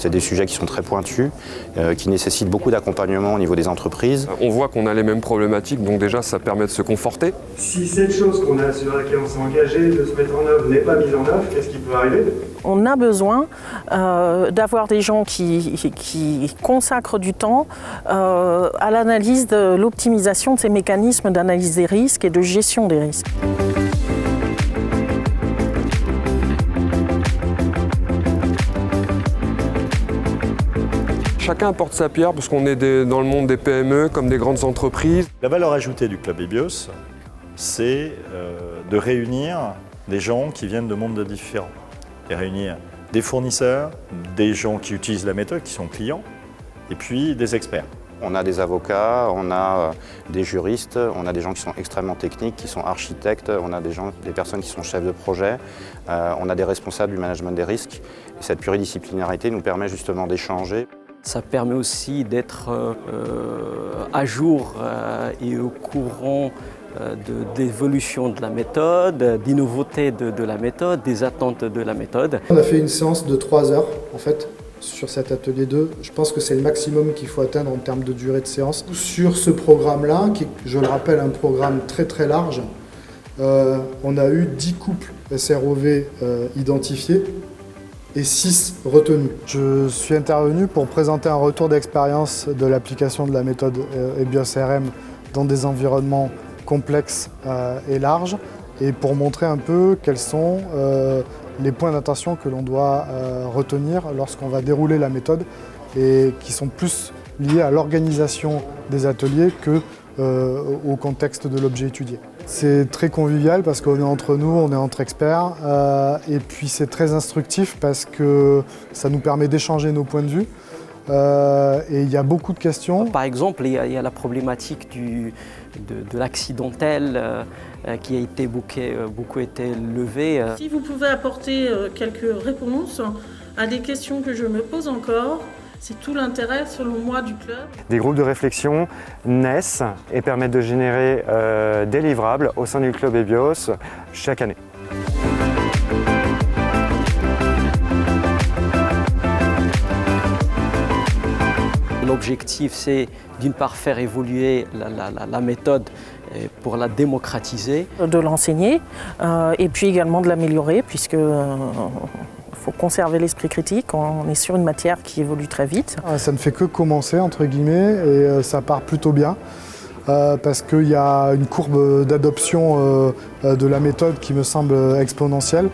C'est des sujets qui sont très pointus, qui nécessitent beaucoup d'accompagnement au niveau des entreprises. On voit qu'on a les mêmes problématiques, donc déjà ça permet de se conforter. Si cette chose sur laquelle on s'est engagé de se mettre en œuvre n'est pas mise en œuvre, qu'est-ce qui peut arriver ? On a besoin d'avoir des gens qui consacrent du temps à l'analyse de l'optimisation de ces mécanismes d'analyse des risques et de gestion des risques. Chacun apporte sa pierre parce qu'on est dans le monde des PME comme des grandes entreprises. La valeur ajoutée du Club EBIOS, c'est de réunir des gens qui viennent de mondes différents. Et réunir des fournisseurs, des gens qui utilisent la méthode, qui sont clients, et puis des experts. On a des avocats, on a des juristes, on a des gens qui sont extrêmement techniques, qui sont architectes, on a des personnes qui sont chefs de projet, on a des responsables du management des risques. Et cette pluridisciplinarité nous permet justement d'échanger. Ça permet aussi d'être à jour et au courant d'évolution de la méthode, des nouveautés de la méthode, des attentes de la méthode. On a fait une séance de 3 heures en fait sur cet atelier 2. Je pense que c'est le maximum qu'il faut atteindre en termes de durée de séance. Sur ce programme-là, qui est, je le rappelle, un programme très très large, on a eu 10 couples SROV identifiés et 6 retenus. Je suis intervenu pour présenter un retour d'expérience de l'application de la méthode EBIOS-RM dans des environnements complexes et larges, et pour montrer un peu quels sont les points d'attention que l'on doit retenir lorsqu'on va dérouler la méthode et qui sont plus liés à l'organisation des ateliers que au contexte de l'objet étudié. C'est très convivial parce qu'on est entre nous, on est entre experts, et puis c'est très instructif parce que ça nous permet d'échanger nos points de vue. Et il y a beaucoup de questions. Par exemple, il y a la problématique de l'accidentel qui a été beaucoup été levée. Si vous pouvez apporter quelques réponses à des questions que je me pose encore, c'est tout l'intérêt, selon moi, du club. Des groupes de réflexion naissent et permettent de générer des livrables au sein du club EBIOS chaque année. L'objectif, c'est d'une part faire évoluer la méthode pour la démocratiser. De l'enseigner et puis également de l'améliorer puisque faut conserver l'esprit critique, on est sur une matière qui évolue très vite. Ça ne fait que commencer entre guillemets et ça part plutôt bien parce qu'il y a une courbe d'adoption de la méthode qui me semble exponentielle.